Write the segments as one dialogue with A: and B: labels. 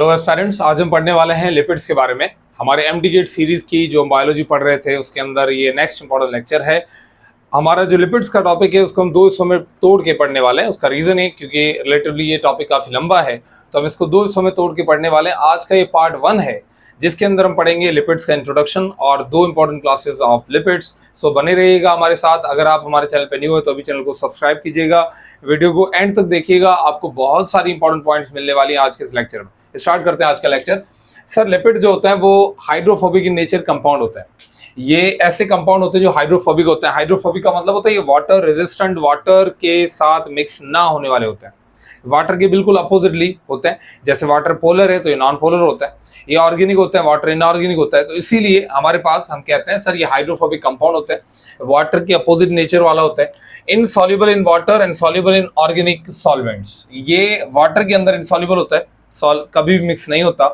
A: तो एस्पिरेंट्स, आज हम पढ़ने वाले हैं लिपिड्स के बारे में। हमारे एमडी सीरीज की जो बायोलॉजी पढ़ रहे थे उसके अंदर ये नेक्स्ट इंपॉर्टेंट लेक्चर है। हमारा जो लिपिड्स का टॉपिक है उसको हम दो हिस्सों में तोड़ के पढ़ने वाले हैं। उसका रीजन है क्योंकि रिलेटिवली ये टॉपिक काफी लंबा है, तो हम इसको दो हिस्सों में तोड़ के पढ़ने वाले हैं। आज का ये पार्ट 1 है जिसके अंदर हम पढ़ेंगे लिपिड्स का इंट्रोडक्शन और दो इंपॉर्टेंट क्लासेस ऑफ लिपिड्स। सो बने रहिएगा हमारे साथ। अगर आप हमारे चैनल पे न्यू है तो अभी चैनल को सब्सक्राइब कीजिएगा, वीडियो को एंड तक देखिएगा, आपको बहुत सारी इंपॉर्टेंट पॉइंट्स मिलने वाली है आज के इस लेक्चर में। स्टार्ट करते हैं आज का लेक्चर। सर, लिपिड जो होता है वो हाइड्रोफोबिक इन नेचर कंपाउंड होता है। ये ऐसे कंपाउंड होते हैं जो हाइड्रोफोबिक होते हैं। हाइड्रोफोबिक का मतलब होता है ये वाटर रेजिस्टेंट, वाटर के साथ मिक्स ना होने वाले होते हैं। वाटर के बिल्कुल अपोजिटली होते हैं। जैसे वाटर पोलर है तो ये नॉन पोलर होता है, ये ऑर्गेनिक होते हैं, वाटर इनऑर्गेनिक होता है। तो इसीलिए हमारे पास हम कहते हैं सर ये हाइड्रोफोबिक कंपाउंड होते हैं, वाटर के अपोजिट नेचर वाला होता है। Insoluble in water and soluble in organic solvents. ये वाटर के अंदर इनसॉल्युबल होता है, कभी भी मिक्स नहीं होता।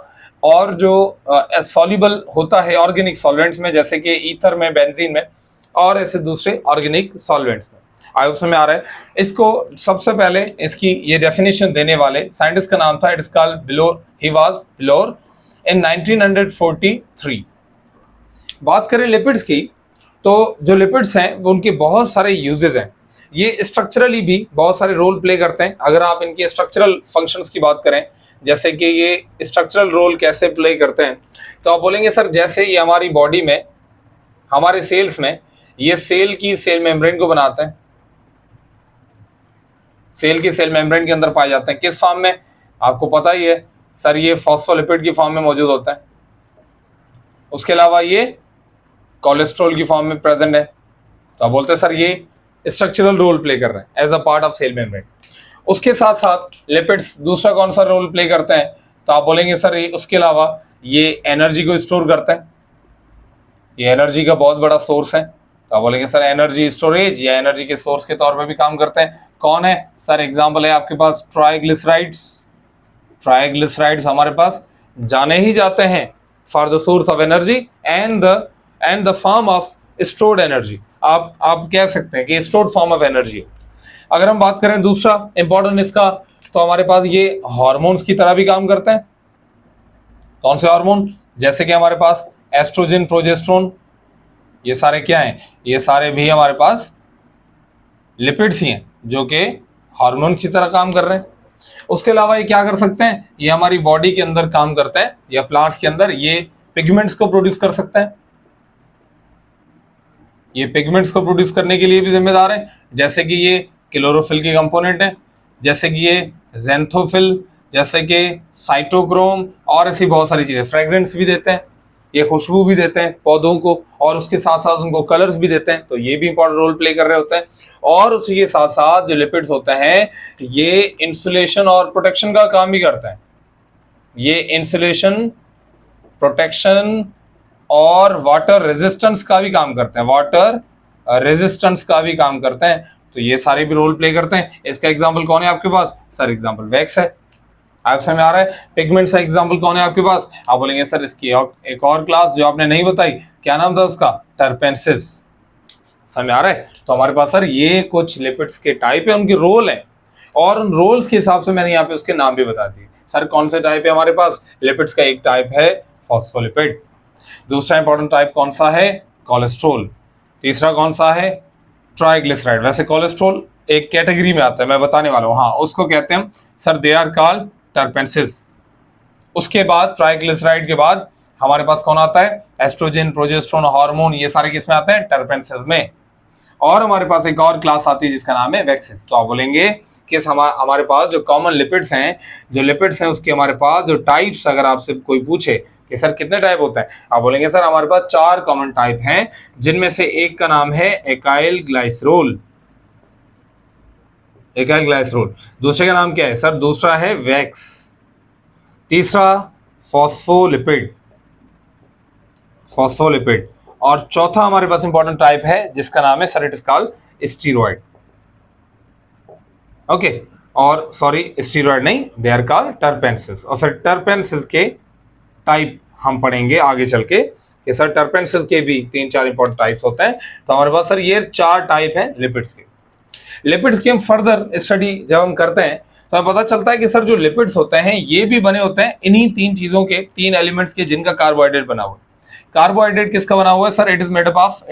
A: और जो सॉल्युबल होता है ऑर्गेनिक सॉल्वेंट्स में, जैसे कि ईथर में, बेंजीन में और ऐसे दूसरे ऑर्गेनिक सॉल्वेंट्स में। आई होप समझ आ रहा है। इसको सबसे पहले इसकी ये डेफिनेशन देने वाले साइंटिस्ट का नाम था, it is called Bilor. He was Bilor in 1943। बात करें लिपिड्स की, तो जो लिपिड्स हैं वो उनके बहुत सारे यूजेस हैं। ये स्ट्रक्चरली भी बहुत सारे रोल प्ले करते हैं। अगर आप इनके स्ट्रक्चरल फंक्शंस की बात करें, जैसे कि ये स्ट्रक्चरल रोल कैसे प्ले करते हैं, तो आप बोलेंगे सर जैसे ये हमारी बॉडी में, हमारे सेल्स में, ये सेल की सेल मेम्ब्रेन को बनाते हैं। सेल की सेल मेम्ब्रेन के अंदर पाए जाते हैं किस फॉर्म में, आपको पता ही है सर, ये फॉस्फोलिपिड की फॉर्म में मौजूद होता है। उसके अलावा ये कोलेस्ट्रॉल की फॉर्म में प्रेजेंट है। तो आप बोलते हैं सर ये स्ट्रक्चरल रोल प्ले कर रहे हैं as a part of cell membrane. उसके साथ साथ लिपिड्स दूसरा कौन सा रोल प्ले करते हैं, तो आप बोलेंगे सर ये उसके अलावा ये एनर्जी को स्टोर करते हैं। ये एनर्जी का बहुत बड़ा सोर्स है। तो आप बोलेंगे सर एनर्जी स्टोरेज या एनर्जी के सोर्स के तौर पर भी काम करते हैं। कौन है सर? एग्जाम्पल है आपके पास ट्राइग्लिसराइड्स। ट्राइग्लिसराइड्स हमारे पास जाने ही जाते हैं for the source of energy and the form of stored energy. आप कह सकते हैं कि स्टोर्ड फॉर्म ऑफ एनर्जी। अगर हम बात करें दूसरा इंपॉर्टेंट इसका, तो हमारे पास ये हार्मोन्स की तरह भी काम करते हैं। कौन से हार्मोन? जैसे कि हमारे पास एस्ट्रोजन, प्रोजेस्टेरोन, ये सारे क्या हैं? ये सारे भी हमारे पास लिपिड्स ही हैं जो कि हार्मोन की तरह काम कर रहे हैं। उसके अलावा ये क्या कर सकते हैं? ये हमारी बॉडी के अंदर काम करते हैं या प्लांट्स के अंदर ये पिगमेंट्स को प्रोड्यूस कर सकते हैं। ये पिगमेंट्स को प्रोड्यूस करने के लिए भी जिम्मेदार है। जैसे कि ये क्लोरोफिल के कंपोनेंट है, जैसे कि ये ज़ैंथोफिल, जैसे कि साइटोक्रोम और ऐसी बहुत सारी चीजें। फ्रेग्रेंस भी देते हैं, ये खुशबू भी देते हैं पौधों को, और उसके साथ साथ उनको कलर्स भी देते हैं। तो ये भी इंपॉर्टेंट रोल प्ले कर रहे होते हैं। और उसके साथ साथ जो लिपिड्स होते हैं ये इंसुलेशन और प्रोटेक्शन का काम भी करते हैं। ये इंसुलेशन, प्रोटेक्शन और वाटर रेजिस्टेंस का भी काम करते हैं। वाटर रेजिस्टेंस का भी काम करते हैं। तो ये सारे भी रोल प्ले करते हैं। इसका एग्जांपल कौन है आपके पास? सर एग्जांपल वैक्स है। आप समझ में आ रहा है? पिगमेंट्स का एग्जांपल कौन है आपके पास? आप बोलेंगे सर इसकी एक और क्लास जो आपने नहीं बताई, क्या नाम था उसका? टर्पेंसिस। समझ में आ रहा है? तो हमारे पास सर ये कुछ लिपिड्स के टाइप है, उनके रोल है, और उन रोल्स के हिसाब से मैंने यहाँ पे उसके नाम भी बता दिए। सर कौन से टाइप है हमारे पास? लिपिड्स का एक टाइप है फॉस्फोलिपिड। दूसरा इंपॉर्टेंट टाइप कौन सा है? कोलेस्ट्रॉल। तीसरा कौन सा है? ट्राइग्लिसराइड। वैसे कोलेस्ट्रॉल एक कैटेगरी में आता है, मैं बताने वाला हूँ। हाँ, उसको कहते हैं सर दे आर कॉल्ड टर्पेंसिस। उसके बाद ट्राइग्लिसराइड के बाद हमारे पास कौन आता है? एस्ट्रोजन, प्रोजेस्टेरोन, हार्मोन, ये सारे किस में आते हैं? टर्पेंसिस में। और हमारे पास एक और क्लास आती है जिसका नाम है वैक्सेस। तो आप बोलेंगे कि हमारे पास जो कॉमन लिपिड्स हैं, उसके हमारे पास जो टाइप्स, अगर आपसे कोई पूछे कि सर कितने टाइप होते हैं, आप बोलेंगे सर हमारे पास 4 कॉमन टाइप हैं, जिनमें से एक का नाम है एकाइल ग्लाइसरोल। एकाइल ग्लाइसरोल। दूसरे का नाम क्या है? सर दूसरा है वैक्स। तीसरा फॉस्फोलिपिड। फॉस्फोलिपिड। और चौथा हमारे पास इंपॉर्टेंट टाइप है जिसका नाम है sir it is called steroid. Okay, और सॉरी स्टीरॉइड नहीं, दे आर कॉल्ड टर्पेंसिस। और फिर टर्पेंसिस के टाइप हम पढ़ेंगे आगे चल के कि सर टर्पेंसिस के भी 3-4 इंपॉर्टेंट टाइप्स होते हैं। तो हमारे पास सर ये 4 टाइप हैं लिपिड्स के। लिपिड्स की हम फर्दर स्टडी जब हम करते हैं तो हमें पता चलता है कि सर जो लिपिड्स होते हैं ये भी बने होते हैं इन्हीं तीन चीजों के, तीन एलिमेंट्स के, जिनका कार्बोहाइड्रेट बना हुआ है। कार्बोहाइड्रेट किसका बना हुआ है sir? It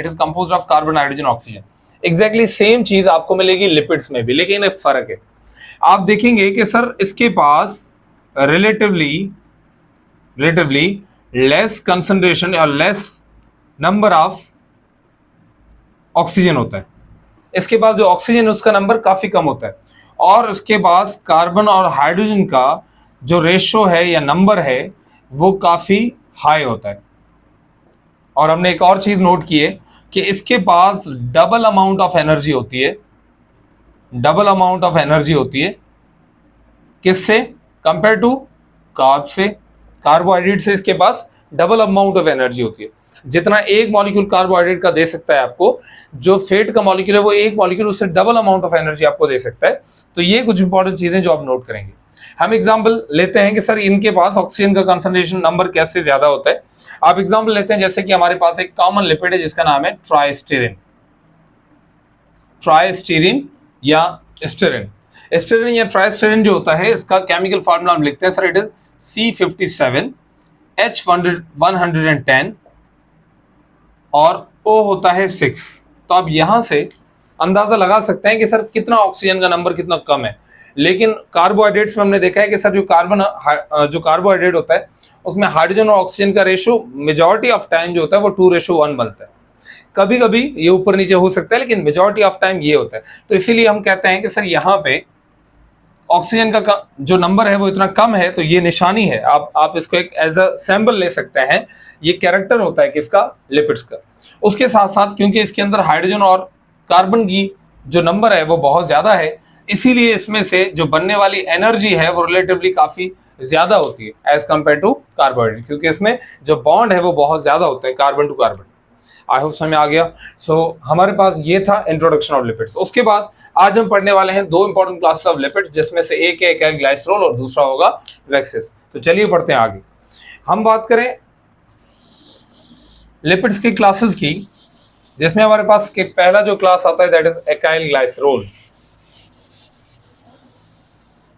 A: is composed of carbon, hydrogen, oxygen. Exactly same चीज आपको मिलेगी लिपिड्स में भी, लेकिन एक फर्क है। आप देखेंगे कि सर इसके पास रिलेटिवली लेस कंसंट्रेशन या लेस नंबर ऑफ ऑक्सीजन होता है। इसके पास जो ऑक्सीजन है उसका नंबर काफी कम होता है, और उसके पास कार्बन और हाइड्रोजन का जो रेशो है या नंबर है वो काफी हाई होता है। और हमने एक और चीज नोट की है कि इसके पास डबल अमाउंट ऑफ एनर्जी होती है, डबल अमाउंट ऑफ एनर्जी होती है किससे? कंपेयर टू कार्ब से, कार्बोहाइड्रेट से इसके पास डबल अमाउंट ऑफ एनर्जी होती है। जितना एक मॉलिक्यूल कार्बोहाइड्रेट का दे सकता है आपको, जो फेट का मॉलिक्यूल है वो एक मॉलिक्यूल उससे डबल अमाउंट ऑफ एनर्जी आपको दे सकता है। तो ये कुछ इंपॉर्टेंट चीजें जो आप नोट करेंगे। हम एग्जांपल लेते हैं कि सर इनके पास ऑक्सीजन का कंसंट्रेशन नंबर कैसे ज्यादा होता है। आप एग्जांपल लेते हैं जैसे कि हमारे पास एक कॉमन लिपिड है जिसका नाम है ट्राइस्टीरिन या स्टीरिन। स्टीरिन या ट्राइस्टीरिन जो होता है इसका केमिकल फार्मूला हम लिखते हैं सर, इट इज C57H110 और O होता है 6। तो आप यहां से अंदाजा लगा सकते हैं कि सर कितना ऑक्सीजन का नंबर कितना कम है। लेकिन कार्बोहाइड्रेट्स में हमने देखा है कि सर जो कार्बोहाइड्रेट होता है उसमें हाइड्रोजन और ऑक्सीजन का रेशो मेजॉरिटी ऑफ टाइम जो होता है वो 2:1 बनता है। कभी कभी ये ऊपर नीचे हो सकता है, लेकिन मेजॉरिटी ऑफ टाइम ये होता है। तो इसीलिए हम कहते हैं कि सर यहाँ पे ऑक्सीजन का जो नंबर है वो इतना कम है। तो ये निशानी है, आप इसको एक एज अ सिंबल ले सकते हैं। ये कैरेक्टर होता है किसका? लिपिड्स का। उसके साथ साथ क्योंकि इसके अंदर हाइड्रोजन और कार्बन की जो नंबर है वो बहुत ज्यादा है, इसीलिए इसमें से जो बनने वाली एनर्जी है वो रिलेटिवली काफी ज्यादा होती है एज कंपेयर टू कार्बोहाइड्रेट, क्योंकि इसमें जो बॉन्ड है वो बहुत ज्यादा होता है carbon to carbon. I hope समझ आ गया। सो हमारे पास ये था इंट्रोडक्शन ऑफ लिपिड्स। उसके बाद आज हम पढ़ने वाले हैं दो इंपॉर्टेंट क्लासेस ऑफ लिपिड्स, जिसमें से एक है एल्काइल ग्लाइसरॉल और दूसरा होगा वैक्सेस। तो चलिए पढ़ते हैं आगे। हम बात करें लिपिड्स की क्लासेस की, जिसमें हमारे पास पहला जो क्लास आता है that is alkyl glycerol.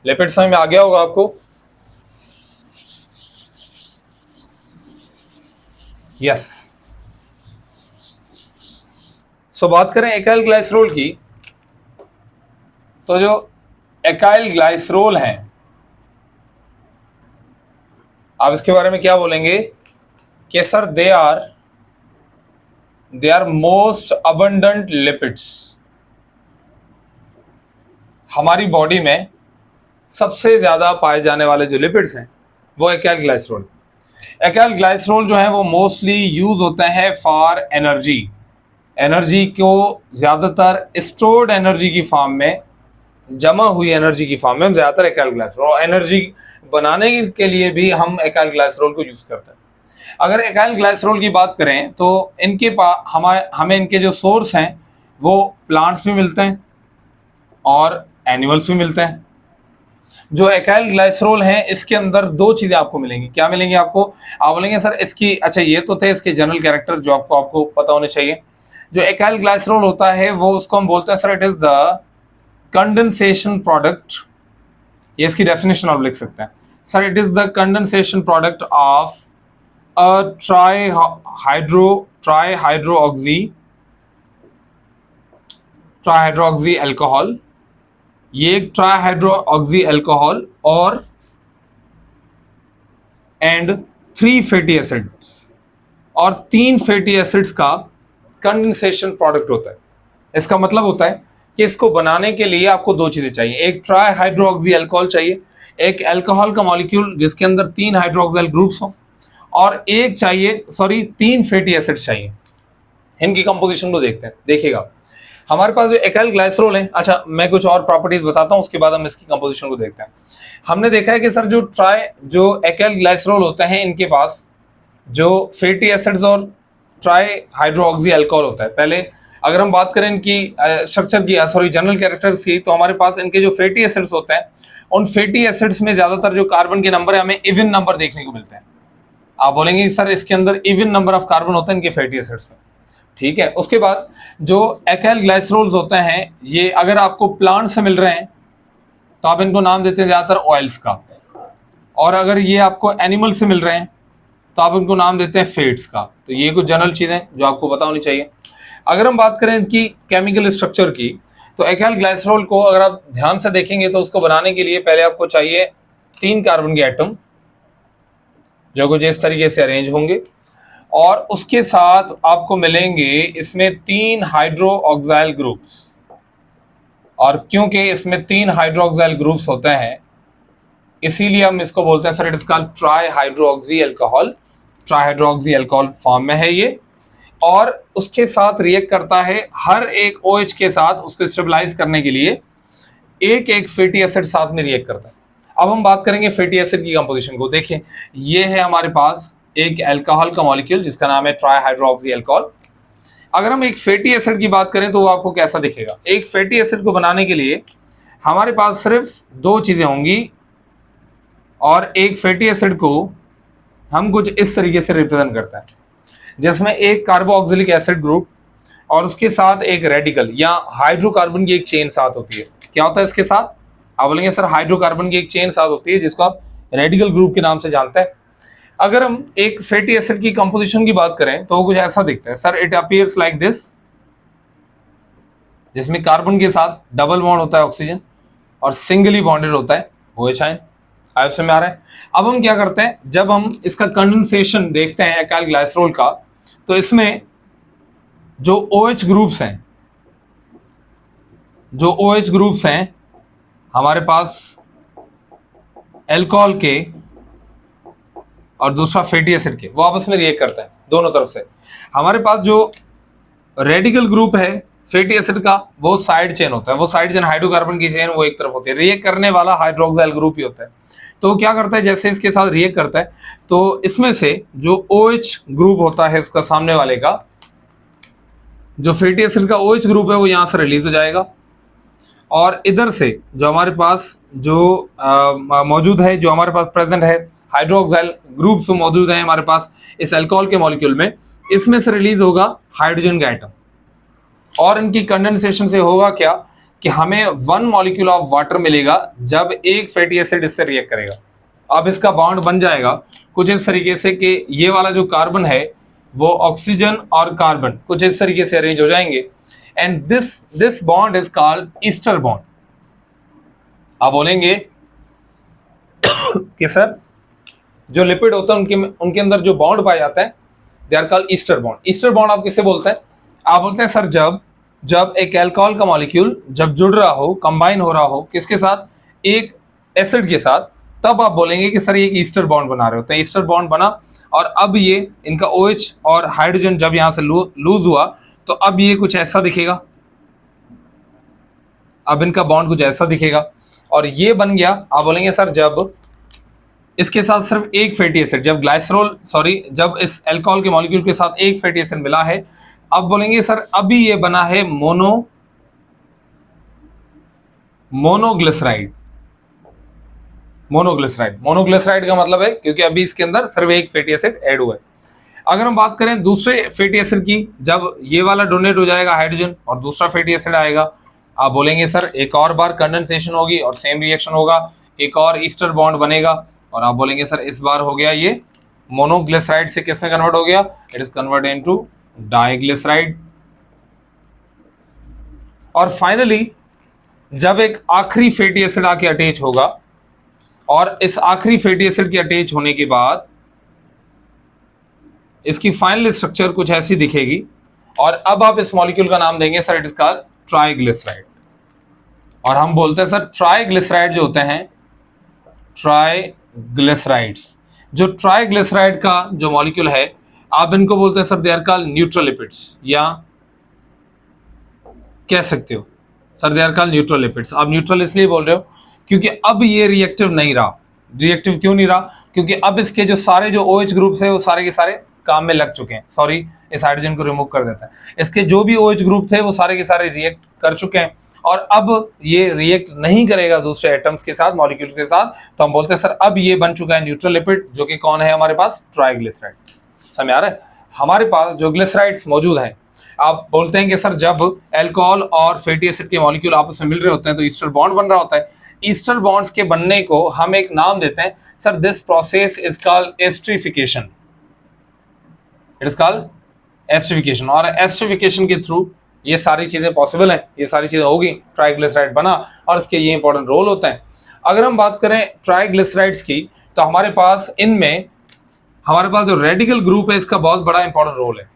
A: Lipid समझ में आ गया होगा आपको? यस। सो बात करें एल्काइल ग्लाइसरॉल की, तो जो एल्काइल ग्लाइसरॉल है आप इसके बारे में क्या बोलेंगे कि sir they are most abundant lipids. हमारी बॉडी में सबसे ज्यादा पाए जाने वाले जो लिपिड्स हैं वो एल्काइल ग्लाइसरॉल। एल्काइल ग्लाइसरॉल जो है वो मोस्टली यूज होते हैं फॉर एनर्जी को ज्यादातर स्टोर्ड एनर्जी की फॉर्म में, जमा हुई एनर्जी की फॉर्म में हम ज्यादातर एल्काइल ग्लाइसरॉल, और एनर्जी बनाने के लिए भी हम एल्काइल ग्लाइसरॉल को यूज करते हैं। अगर एल्काइल ग्लाइसरॉल की बात करें तो इनके पास हमें इनके जो सोर्स हैं वो प्लांट्स भी मिलते हैं और एनिमल्स भी मिलते हैं। जो एल्काइल ग्लाइसरॉल है इसके अंदर दो चीजें आपको मिलेंगी। क्या मिलेंगी आपको? आप बोलेंगे सर इसकी, अच्छा ये तो थे इसके जनरल कैरेक्टर जो आपको पता होने चाहिए। जो एल्काइल ग्लाइसरॉल होता है वो उसको हम बोलते हैं sir it is the condensation product. ये इसकी डेफिनेशन आप लिख सकते हैं sir, it is the condensation product of a trihydroxy alcohol. ये एक ट्राइहाइड्रोऑक्सी अल्कोहल और एंड 3 फैटी एसिड्स, और 3 फैटी एसिड्स का कंडेंसेशन प्रोडक्ट होता है। इसका मतलब होता है कि इसको बनाने के लिए आपको दो चीजें चाहिए, एक ट्राइहाइड्रोऑक्सी अल्कोहल चाहिए, एक अल्कोहल का मॉलिक्यूल जिसके अंदर 3 हाइड्रोक्सिल ग्रुप्स हो, और एक चाहिए 3 फैटी एसिड्स चाहिए। इनकी कंपोजिशन को देखते हैं। देखिएगा हमारे पास जो एल्काइल ग्लाइसरॉल है, अच्छा मैं कुछ और प्रॉपर्टीज बताता हूं उसके बाद हम इसकी कंपोजिशन को देखते हैं। हमने देखा है कि सर जो एल्काइल ग्लाइसरॉल होते हैं इनके पास जो फैटी एसिड्स और ट्राइहाइड्रोऑक्सी अल्कोहल होता है। पहले अगर हम बात करें इनकी स्ट्रक्चर की, जनरल कैरेक्टर्स की, तो हमारे पास इनके जो फैटी एसिड्स होते हैं उन फैटी एसिड्स में ज्यादातर जो कार्बन के नंबर है हमें इवन नंबर देखने को मिलते हैं। आप बोलेंगे सर इसके अंदर इवन नंबर ऑफ कार्बन होता है इनके फैटी एसिड्स में, ठीक है। उसके बाद जो एल्काइल ग्लाइसरॉल्स होते हैं ये अगर आपको प्लांट से मिल रहे हैं तो आप इनको नाम देते हैं ज्यादातर ऑयल्स का, और अगर ये आपको एनिमल से मिल रहे हैं तो आप इनको नाम देते हैं फेट्स का। तो ये कुछ जनरल चीजें जो आपको पता होनी चाहिए। अगर हम बात करें इनकी केमिकल स्ट्रक्चर की, तो एल्काइल ग्लाइसरॉल को अगर आप ध्यान से देखेंगे तो उसको बनाने के लिए पहले आपको चाहिए 3 कार्बन के एटम जो कुछ इस तरीके से अरेंज होंगे, और उसके साथ आपको मिलेंगे इसमें 3 हाइड्रो ऑक्साइल ग्रुप्स। और क्योंकि इसमें 3 हाइड्रो ऑक्साइल ग्रुप्स होते हैं इसीलिए हम इसको बोलते हैं sir it is called try hydroxy alcohol. Try hydroxy alcohol form में है ये, और उसके साथ रिएक्ट करता है हर एक OH के साथ उसको स्टेबलाइज करने के लिए एक एक फैटी एसिड साथ में रिएक्ट करता है। अब हम बात करेंगे फैटी एसिड की कंपोजिशन को। देखिए ये है हमारे पास एक अल्कोहल का मॉलिक्यूल जिसका नाम है ट्राई हाइड्रोक्सी अल्कोहल। अगर हम एक फैटी एसिड की बात करें तो वो आपको कैसा दिखेगा। एक फैटी एसिड को बनाने के लिए हमारे पास सिर्फ 2 चीजें होंगी, और एक फैटी एसिड को हम कुछ इस तरीके से रिप्रेजेंट करते हैं, जिसमें एक कार्बोक्सिलिक एसिड ग्रुप और उसके साथ एक रेडिकल या हाइड्रोकार्बन की एक चेन साथ होती है। क्या होता है इसके साथ? आप बोलेंगे सर हाइड्रोकार्बन की एक चेन साथ होती है जिसको आप रेडिकल ग्रुप के नाम से जानते हैं। अगर हम एक फैटी एसिड की कंपोजिशन की बात करें तो वो कुछ ऐसा दिखता है sir, it appears like this, जिसमें कार्बन के साथ डबल बॉन्ड होता है ऑक्सीजन और सिंगली बॉन्डेड होता है OH आयन। आप समझ में आ रहा है? अब हम क्या करते हैं, जब हम इसका कंडेंसेशन देखते हैं एल्काइल ग्लाइसरॉल का, तो इसमें जो OH ग्रुप्स हैं हमारे पास अल्कोहल के और दूसरा फैटी एसिड के, वो आपस में रिएक्ट करते हैं दोनों तरफ से। हमारे पास जो रेडिकल ग्रुप है फैटी एसिड का वो साइड चेन होता है, वो साइड चेन हाइड्रोकार्बन की चेन वो एक तरफ होती है, रिएक्ट करने वाला हाइड्रोक्साइल ग्रुप ही होता है। तो क्या करता है, जैसे इसके साथ रिएक्ट करता है तो इसमें से जो OH ग्रुप होता है उसका सामने वाले का, जो फैटी एसिड का OH ग्रुप है वो यहां से रिलीज हो जाएगा, और इधर से जो हमारे पास जो मौजूद है, जो हमारे पास प्रेजेंट है हाइड्रोक्साइल ग्रुप्स मौजूद है हमारे पास इस अल्कोहल के मॉलिक्यूल में, इसमें से रिलीज होगा हाइड्रोजन का एटम। और इनकी कंडेंसेशन से होगा क्या कि हमें 1 मॉलिक्यूल ऑफ वाटर मिलेगा जब एक फैटी एसिड इससे रिएक्ट करेगा। अब इसका बॉन्ड बन जाएगा कुछ इस तरीके से कि ये वाला जो कार्बन है वो ऑक्सीजन और कार्बन कुछ इस तरीके से अरेंज हो जाएंगे, and this bond is called ester bond. आप बोलेंगे कि सर जो लिपिड होता है उनके अंदर जो बॉन्ड पाया जाता है they are called ester bond. Ester bond आप किसे बोलते हैं? आप बोलते हैं सर जब एक अल्कोहल का मॉलिक्यूल जब जुड़ रहा हो, कंबाइन हो रहा हो किसके साथ, एक एसिड के साथ, तब आप बोलेंगे कि सर ये एक ईस्टर बॉन्ड बना रहे होते हैं। ईस्टर बॉन्ड बना और अब ये इनका OH और हाइड्रोजन जब यहां से लूज हुआ तो अब ये कुछ ऐसा दिखेगा, अब इनका बॉन्ड कुछ ऐसा दिखेगा और ये बन गया। आप बोलेंगे सर जब इसके साथ सिर्फ एक फैटी एसिड, जब इस अल्कोहल के मॉलिक्यूल के साथ एक फैटी एसिड मिला है, अब बोलेंगे सर अभी ये बना है मोनोग्लिसराइड। मोनोग्लिसराइड का मतलब है क्योंकि अभी इसके अंदर सिर्फ एक फैटी एसिड ऐड हुआ है। अगर हम बात करें दूसरे फैटी एसिड की, जब ये वाला डोनेट हो जाएगा हाइड्रोजन और दूसरा फैटी एसिड आएगा, आप बोलेंगे सर एक और बार कंडेंसेशन होगी और सेम रिएक्शन होगा, एक और ईस्टर बॉन्ड बनेगा, और आप बोलेंगे सर इस बार हो गया ये मोनोग्लिसराइड से किस में कन्वर्ट हो गया, it is convert into diglyceride. और फाइनली जब एक आखिरी फैटी एसिड आके अटैच होगा, और इस आखिरी फैटी एसिड के अटैच होने के बाद इसकी फाइनल स्ट्रक्चर कुछ ऐसी दिखेगी, और अब आप इस मॉलिक्यूल का नाम देंगे sir it is called triglyceride. और हम बोलते हैं सर ट्राइग्लिसराइड जो होते हैं ट्राइग्लिसराइड्स, जो ट्राइग्लिसराइड का जो मॉलिक्यूल है आप इनको बोलते हैं sir they are called neutral lipids, या कह सकते हो sir they are called neutral lipids. आप न्यूट्रल इसलिए बोल रहे हो क्योंकि अब ये रिएक्टिव नहीं रहा। रिएक्टिव क्यों नहीं रहा? क्योंकि अब इसके जो सारे जो OH ग्रुप्स है वो सारे के सारे काम में लग चुके हैं। सॉरी, इस हाइड्रोजन को रिमूव कर देता है। इसके जो भी OH ग्रुप थे वो सारे के सारे रिएक्ट कर चुके हैं, और अब ये रिएक्ट नहीं करेगा दूसरे एटम्स के साथ, मॉलिक्यूल्स के साथ, तो हम बोलते हैं सर अब ये बन चुका है न्यूट्रल लिपिड, जो कि कौन है हमारे पास, ट्राइग्लिसराइड। समझ आ रहा है? हमारे पास जो ग्लिसराइड्स मौजूद हैं, आप बोलते हैं कि सर जब अल्कोहल और फैटी एसिड के मॉलिक्यूल आपस में मिल रहे होते हैं तो ईस्टर बॉन्ड बन रहा होता है, ईस्टर बॉन्ड्स के बनने को हम एक नाम देते हैं sir, this process is called esterification, it is called esterification. और एस्टरिफिकेशन के थ्रू ये सारी चीजें पॉसिबल हैं, ये सारी चीजें होगी, ट्राइग्लिसराइड बना, और इसके ये इंपॉर्टेंट रोल होते हैं। अगर हम बात करें ट्राइग्लिसराइड्स की, तो हमारे पास इनमें हमारे पास जो रेडिकल ग्रुप है इसका बहुत बड़ा इंपॉर्टेंट रोल है,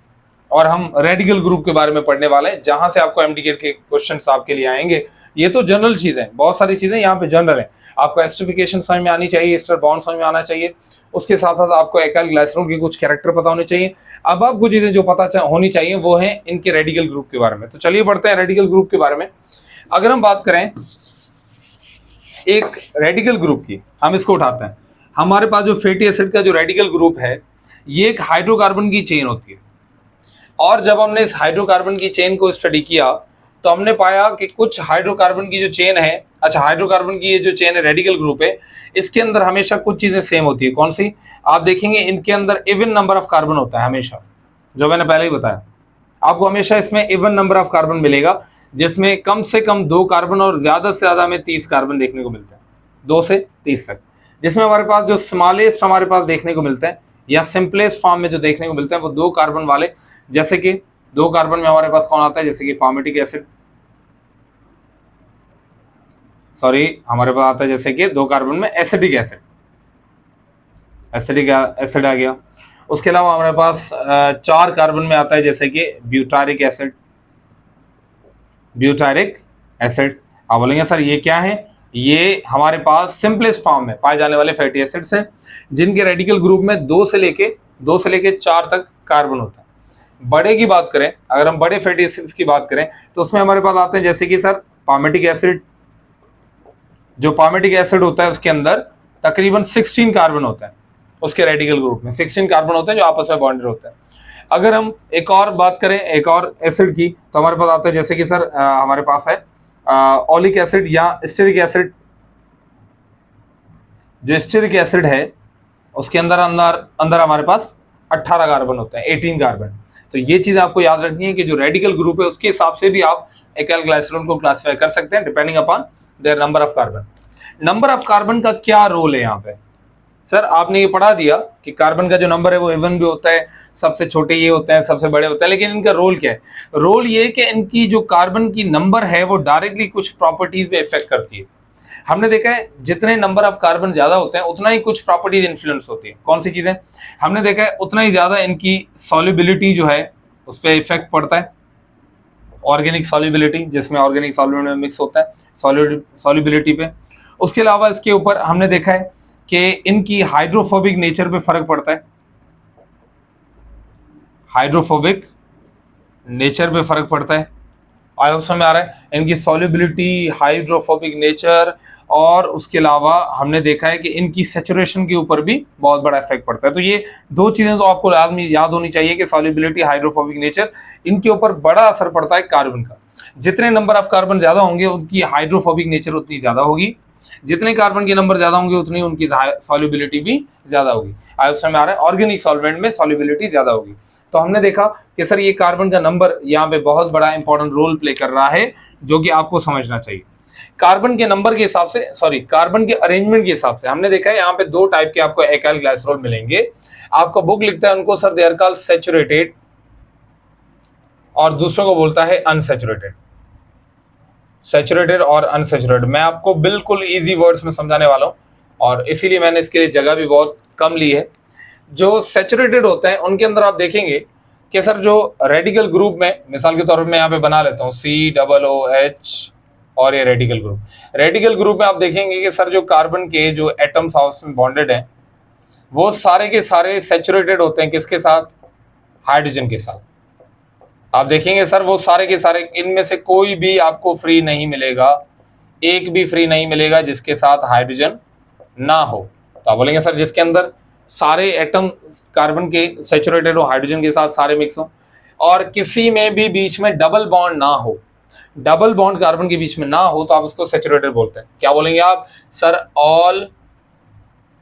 A: और हम रेडिकल ग्रुप के बारे में पढ़ने वाले हैं, जहां से आपको एमडीके के क्वेश्चंस आपके लिए आएंगे। ये तो जनरल चीजें, बहुत सारी चीजें यहाँ पे जनरल है। आपको एस्टरिफिकेशन समझ में आनी चाहिए, ईस्टर बॉन्ड समझ में आना चाहिए, उसके साथ साथ आपको एल्काइल ग्लाइसरॉल के कुछ कैरेक्टर पता होने चाहिए। अब आपको चीजें जो पता होनी चाहिए वो है इनके रेडिकल ग्रुप के बारे में। तो चलिए बढ़ते हैं रेडिकल ग्रुप के बारे में। अगर हम बात करें एक रेडिकल ग्रुप की, हम इसको उठाते हैं। हमारे पास जो फैटी एसिड का जो रेडिकल ग्रुप है, ये एक हाइड्रोकार्बन की चेन होती है, और जब हमने इस हाइड्रोकार्बन की चेन को स्टडी किया तो हमने पाया कि कुछ हाइड्रोकार्बन की जो चेन है, अच्छा हाइड्रोकार्बन की ये जो चेन है रेडिकल ग्रुप है, इसके अंदर हमेशा कुछ चीजें सेम होती है। कौन सी? आप देखेंगे इनके अंदर इवन नंबर ऑफ कार्बन होता है हमेशा, जो मैंने पहले ही बताया आपको, हमेशा इसमें इवन नंबर ऑफ कार्बन मिलेगा, जिसमें कम से कम 2 कार्बन और ज्यादा से ज्यादा हमें 30 कार्बन देखने को मिलता है, 2 से 30 तक। जिसमें हमारे पास जो स्मॉलेस्ट हमारे पास देखने को मिलता है या सिंपलेस्ट फॉर्म में जो देखने को मिलता है वो 2 कार्बन वाले, जैसे कि 2 कार्बन में हमारे पास कौन आता है, जैसे कि पामेटिक एसिड, सॉरी हमारे पास आता है जैसे कि 2 कार्बन में एसिडिक एसिड, एसिडिक एसिड आ गया। उसके अलावा हमारे पास 4 कार्बन में आता है जैसे कि ब्यूटारिक एसिड, ब्यूटारिक एसिड। आप बोलेंगे सर ये क्या है? ये हमारे पास सिंपलेस्ट फॉर्म में पाए जाने वाले फैटी एसिड्स हैं, जिनके रेडिकल ग्रुप में 2 से लेके 4 तक कार्बन होता है। बड़े की बात करें, अगर हम बड़े फैटी एसिड्स की बात करें तो उसमें हमारे पास आते हैं जैसे कि सर पामेटिक एसिड। जो पामेटिक एसिड होता है उसके अंदर तकरीबन 16 कार्बन होता है, उसके रेडिकल ग्रुप में 16 कार्बन होते हैं जो आपस में बॉन्डेड होते हैं। अगर हम एक और बात करें एक और एसिड की, तो हमारे पास आता है जैसे कि सर हमारे पास है ओलिक एसिड या स्टेरिक एसिड। जो स्टेरिक एसिड है उसके अंदर अंदर हमारे पास 18 कार्बन होते हैं, 18 कार्बन। तो ये चीज आपको याद रखनी है कि जो रेडिकल ग्रुप है उसके हिसाब से भी आप एल्काइल ग्लाइसरॉल को क्लासिफाई कर सकते हैं depending upon their number of carbon. Number of carbon का क्या रोल है यहाँ पे? सर आपने ये पढ़ा दिया कि कार्बन का जो नंबर है वो इवन भी होता है, सबसे छोटे ये होते हैं, सबसे बड़े होते हैं, लेकिन इनका रोल क्या है? रोल ये कि इनकी जो कार्बन की नंबर है वो डायरेक्टली कुछ प्रॉपर्टीज पे इफेक्ट करती है। हमने देखा है जितने नंबर ऑफ कार्बन ज्यादा होते हैं उतना ही कुछ प्रॉपर्टीज इन्फ्लुएंस होती है। कौन सी चीजें? हमने देखा है उतना ही ज्यादा इनकी सॉल्युबिलिटी जो है उस पर इफेक्ट पड़ता है, ऑर्गेनिक सॉल्युबिलिटी, जिसमें ऑर्गेनिक सॉल्वेंट में मिक्स होता है, सॉल्युबिलिटी पे। उसके अलावा इसके ऊपर हमने देखा है कि इनकी हाइड्रोफोबिक नेचर पे फर्क पड़ता है, हाइड्रोफोबिक नेचर पे फर्क पड़ता है। आई होप समझ में आ रहा है? इनकी सॉल्युबिलिटी, हाइड्रोफोबिक नेचर, और उसके अलावा हमने देखा है कि इनकी सैचुरेशन के ऊपर भी बहुत बड़ा इफेक्ट पड़ता है। तो ये 2 चीजें तो आपको याद होनी चाहिए कि सॉल्युबिलिटी, हाइड्रोफोबिक नेचर, इनके ऊपर बड़ा असर पड़ता है कार्बन का। जितने नंबर ऑफ कार्बन ज्यादा होंगे उनकी हाइड्रोफोबिक नेचर उतनी ज्यादा होगी, जितने कार्बन के नंबर ज्यादा होंगे उतनी उनकी सॉल्युबिलिटी भी ज्यादा होगी। आई होप समझ में आ रहा है? ऑर्गेनिक सॉल्वेंट में सॉल्युबिलिटी ज्यादा होगी। तो हमने देखा कि सर ये कार्बन का नंबर यहाँ पे बहुत बड़ा इंपॉर्टेंट रोल प्ले कर रहा है, जो कि आपको समझना चाहिए। कार्बन के नंबर के हिसाब से, सॉरी कार्बन के अरेंजमेंट के हिसाब से हमने देखा है यहाँ पे 2 टाइप के आपको एल्काइल ग्लाइसरॉल मिलेंगे। आपका बुक लिखता है उनको sir they are called saturated, और दूसरों को बोलता है अनसैचुरेटेड। सैचुरेटेड और अनसैचुरेटेड मैं आपको बिल्कुल इजी वर्ड्स में समझाने वाला हूँ, और इसीलिए मैंने इसके जगह भी बहुत कम ली है। जो सैचुरेटेड होते हैं उनके अंदर आप देखेंगे कि सर जो रेडिकल ग्रुप में, मिसाल के तौर पर मैं यहाँ पे बना लेता हूँ COOH, और ये रेडिकल ग्रुप में आप देखेंगे कि सर जो कार्बन के जो एटम्स आपस में बॉन्डेड हैं वो सारे के सारे सैचुरेटेड होते हैं। किसके साथ? हाइड्रोजन के साथ। आप देखेंगे सर वो सारे के सारे, इनमें से कोई भी आपको फ्री नहीं मिलेगा, एक भी फ्री नहीं मिलेगा जिसके साथ हाइड्रोजन ना हो। तो आप बोलेंगे सर जिसके अंदर सारे एटम कार्बन के सैचुरेटेड हो, हाइड्रोजन के साथ सारे मिक्स हो, और किसी में भी बीच में डबल बॉन्ड ना हो, डबल बॉन्ड कार्बन के बीच में ना हो, तो आप उसको सैचुरेटेड बोलते हैं। क्या बोलेंगे आप? Sir all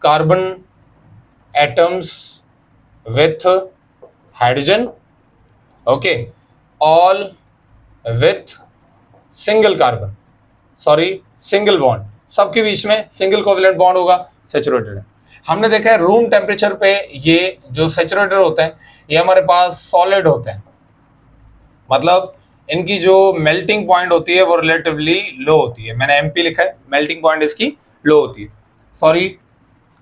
A: carbon atoms with hydrogen, okay, all with single carbon, sorry single bond, सबके बीच में सिंगल कोवेलेंट बॉन्ड होगा, सैचुरेटेड है। हमने देखा है रूम टेम्परेचर पे ये जो सैचुरेटेड होते हैं ये हमारे पास सॉलिड होते हैं, मतलब इनकी जो मेल्टिंग पॉइंट होती है वो रिलेटिवली लो होती है। मैंने एमपी लिखा है, मेल्टिंग पॉइंट इसकी लो होती है, सॉरी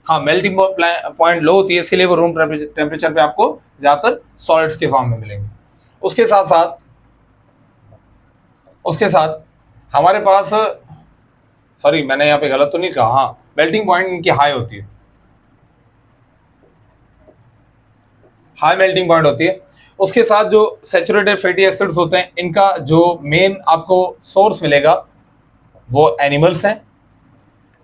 A: हाँ मेल्टिंग पॉइंट लो होती है, इसीलिए वो रूम टेम्परेचर पे आपको ज्यादातर सॉलिड्स के फॉर्म में मिलेंगे। उसके साथ हमारे पास, सॉरी मैंने यहाँ पे गलत तो नहीं कहा, हाँ मेल्टिंग पॉइंट इनकी हाई होती है, हाई मेल्टिंग पॉइंट होती है। उसके साथ जो सैचुरेटेड फैटी एसिड्स होते हैं इनका जो मेन आपको सोर्स मिलेगा वो एनिमल्स हैं,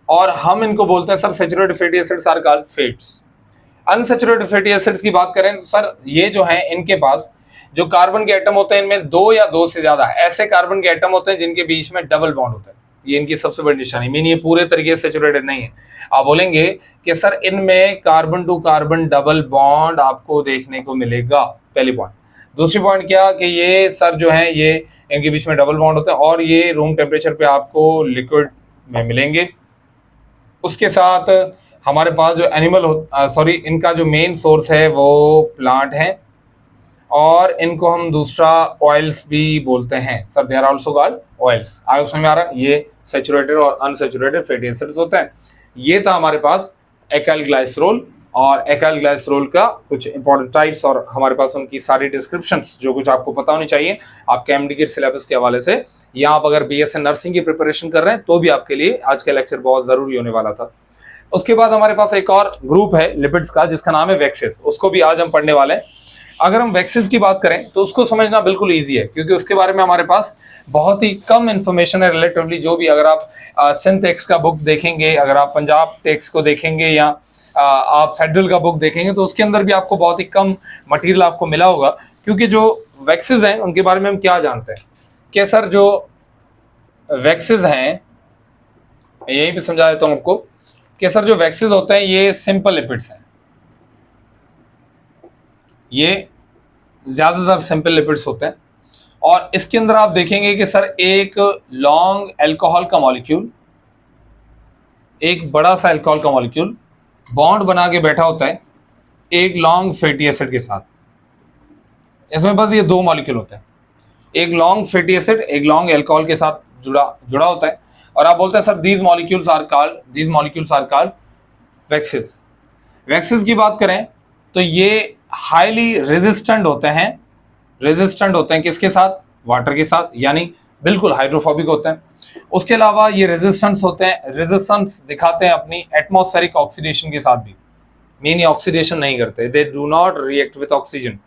A: और हम इनको बोलते हैं sir saturated fatty acids are called fats. Unsaturated fatty acids की बात करें तो सर ये जो हैं इनके पास जो कार्बन के एटम होते हैं इनमें दो या दो से ज्यादा ऐसे कार्बन के एटम होते हैं जिनके बीच में डबल बॉन्ड होता है, ये इनकी सबसे बड़ी निशानी। मीन ये पूरे तरीके से सैचुरेटेड नहीं है। आप बोलेंगे कि सर इनमें carbon to carbon double bond आपको देखने को मिलेगा, पहली पॉइंट। दूसरी पॉइंट क्या कि ये सर जो है ये इनके बीच में डबल बॉन्ड होते हैं और ये रूम टेम्परेचर पे आपको लिक्विड में मिलेंगे। उसके साथ हमारे पास जो एनिमल सॉरी इनका जो मेन सोर्स है वो प्लांट है, और इनको हम दूसरा ऑयल्स भी बोलते हैं sir, they are also called oils. आगे समझ में आ रहा है, ये सैचुरेटेड और अनसैचुरेटेड फैटी एसिड्स होते हैं। ये था हमारे पास एकाइल ग्लाइसरोल, और एकाइल ग्लाइसरोल का कुछ इंपॉर्टेंट टाइप्स और हमारे पास उनकी सारी डिस्क्रिप्शंस जो कुछ आपको पता होनी चाहिए आपके एमडी सिलेबस के हवाले से, या आप अगर बीएससी नर्सिंग की प्रिपरेशन कर रहे हैं तो भी आपके लिए आज का लेक्चर बहुत जरूरी होने वाला था। उसके बाद हमारे पास एक और ग्रुप है लिपिड्स का जिसका नाम है वैक्सेस, उसको भी आज हम पढ़ने वाले हैं। अगर हम वैक्सेस की बात करें तो उसको समझना बिल्कुल ईजी है, क्योंकि उसके बारे में हमारे पास बहुत ही कम इंफॉर्मेशन है रिलेटिवली। जो भी अगर आप सिंध टेक्स्ट का बुक देखेंगे, अगर आप पंजाब टेक्स्ट को देखेंगे, या आप फेडरल का बुक देखेंगे तो उसके अंदर भी आपको बहुत ही कम मटेरियल आपको मिला होगा। क्योंकि जो वैक्सेस हैं उनके बारे में हम क्या जानते हैं कि सर जो वैक्सेस हैं, यहीं पे समझा देता हूं आपको कि सर जो वैक्सेस होते हैं ये सिंपल लिपिड्स हैं, ये ज्यादातर सिंपल लिपिड्स होते हैं। और इसके अंदर आप देखेंगे कि सर एक लॉन्ग अल्कोहल का मॉलिक्यूल, एक बड़ा सा अल्कोहल का मॉलिक्यूल बॉन्ड बना के बैठा होता है एक लॉन्ग फैटी एसिड के साथ। इसमें बस ये दो मॉलिक्यूल होते हैं, एक लॉन्ग फैटी एसिड एक लॉन्ग अल्कोहल के साथ जुड़ा होता है, और आप बोलते हैं sir these molecules are called waxes. Waxes की बात करें तो ये हाईली रेजिस्टेंट होते हैं किसके साथ? वाटर के साथ, यानी बिल्कुल हाइड्रोफोबिक होते हैं। उसके अलावा ये रेजिस्टेंस दिखाते हैं अपनी एटमॉस्फेरिक ऑक्सीडेशन के साथ भी, मीन ये ऑक्सीडेशन नहीं करते, they do not react with oxygen,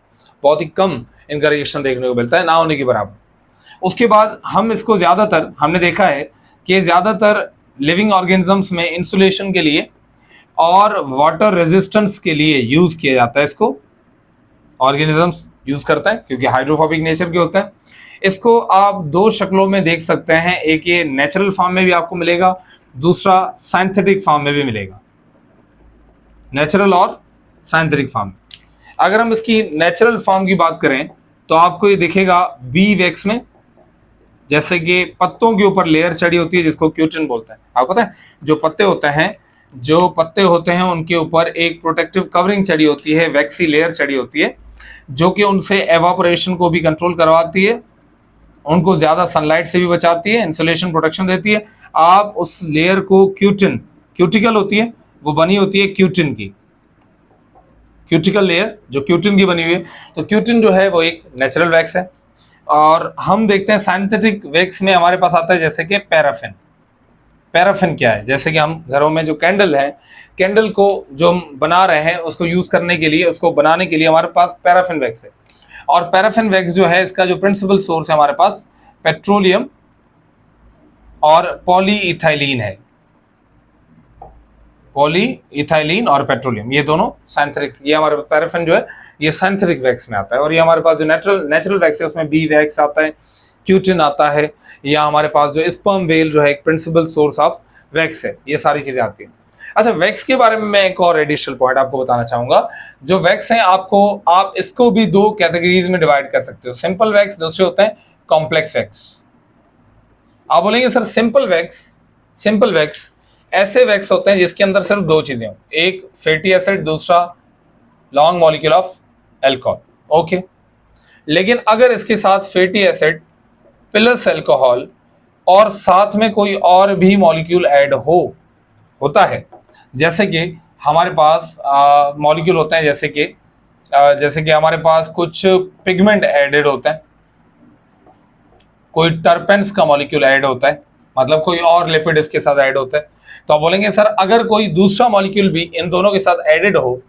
A: बहुत ही कम इनका रिएक्शन देखने को मिलता है, ना होने के बराबर। उसके बाद हम इसको ज्यादातर हमने देखा है कि ज्यादातर लिविंग ऑर्गेनिजम्स में इंसुलेशन के लिए और वाटर रेजिस्टेंस के लिए यूज किया जाता है। इसको ऑर्गेनिजम्स यूज करते हैं क्योंकि हाइड्रोफोबिक नेचर के होते हैं। इसको आप दो शक्लों में देख सकते हैं, एक ये नेचुरल फॉर्म में भी आपको मिलेगा, दूसरा साइंथेटिक फॉर्म में भी मिलेगा, नेचुरल और साइंथेटिक फॉर्म। अगर हम इसकी नेचुरल फॉर्म की बात करें तो आपको ये दिखेगा बी वैक्स में, जैसे कि पत्तों के ऊपर लेयर चढ़ी होती है जिसको क्यूटिन बोलते हैं। आपको पता है जो पत्ते होते हैं उनके ऊपर एक प्रोटेक्टिव कवरिंग चढ़ी होती है, वैक्सी लेयर चढ़ी होती है, जो कि उनसे एवापोरेशन को भी कंट्रोल करवाती है, उनको ज्यादा सनलाइट से भी बचाती है, इंसुलेशन प्रोटेक्शन देती है। आप उस लेयर को क्यूटिकल होती है, वो बनी होती है क्यूटिन की, क्यूटिकल लेयर जो क्यूटिन की बनी हुई है। तो क्यूटिन जो है वो एक नेचुरल वैक्स है। और हम देखते हैं साइंथेटिक वैक्स में हमारे पास आता है जैसे कि पैराफिन। पैराफिन क्या है? जैसे कि हम घरों में जो कैंडल है, कैंडल को जो हम बना रहे हैं उसको यूज करने के लिए, उसको बनाने के लिए हमारे पास पैराफिन वैक्स है। और पैराफिन वैक्स जो है इसका जो प्रिंसिपल सोर्स है हमारे पास पेट्रोलियम और पॉलीइथाइलिन है। पॉलीइथाइलिन और पेट्रोलियम ये दोनों साइंथेटिक, ये हमारे पैराफिन जो है ये साइंथेटिक वैक्स में आता है। और ये हमारे पास जो नेचुरल वैक्स है उसमें बी वैक्स आता है, क्यूटिन आता है, या हमारे पास जो स्पर्म वेल जो है एक प्रिंसिपल सोर्स ऑफ वैक्स है, ये सारी चीजें आती हैं। अच्छा, वैक्स के बारे में मैं एक और एडिशनल पॉइंट आपको बताना चाहूंगा। जो वैक्स हैं आप इसको भी दो कैटेगरीज में डिवाइड कर सकते हो, सिंपल वैक्स, दूसरे होते हैं कॉम्प्लेक्स वैक्स। आप बोलेंगे sir simple wax simple wax ऐसे वैक्स होते हैं जिसके अंदर सिर्फ दो चीजें हों, एक फैटी एसिड, दूसरा long molecule of alcohol. Okay, लेकिन अगर इसके साथ फैटी एसिड प्लस एल्कोहल और साथ में कोई और भी मॉलिक्यूल ऐड होता है, जैसे कि हमारे पास मॉलिक्यूल होते हैं, जैसे कि हमारे पास कुछ पिगमेंट एडेड होते हैं, कोई टर्पेंस का मॉलिक्यूल ऐड होता है, मतलब कोई और लिपिड इसके साथ ऐड होता है, तो आप बोलेंगे सर अगर कोई दूसरा मॉलिक्यूल भी इन दोनों के साथ एडेड हो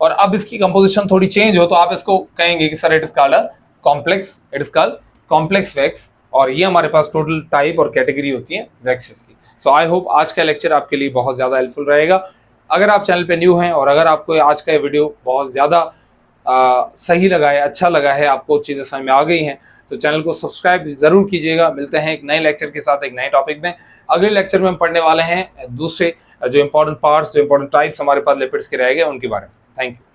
A: और अब इसकी कंपोजिशन थोड़ी चेंज हो, तो आप इसको कहेंगे कि sir it is called complex wax. और ये हमारे पास टोटल टाइप और कैटेगरी होती है वैक्सेस की। सो आई होप आज का लेक्चर आपके लिए बहुत ज़्यादा हेल्पफुल रहेगा। अगर आप चैनल पे न्यू हैं और अगर आपको आज का ये वीडियो बहुत ज़्यादा सही लगा है, अच्छा लगा है, आपको चीज़ें समझ में आ गई हैं, तो चैनल को सब्सक्राइब ज़रूर कीजिएगा। मिलते हैं एक नए लेक्चर के साथ, एक नए टॉपिक में। अगले लेक्चर में हम पढ़ने वाले हैं दूसरे जो इंपॉर्टेंट पार्ट्स, जो इंपॉर्टेंट टाइप्स हमारे पास लिपिड्स के रह गए, उनके बारे में। Thank you.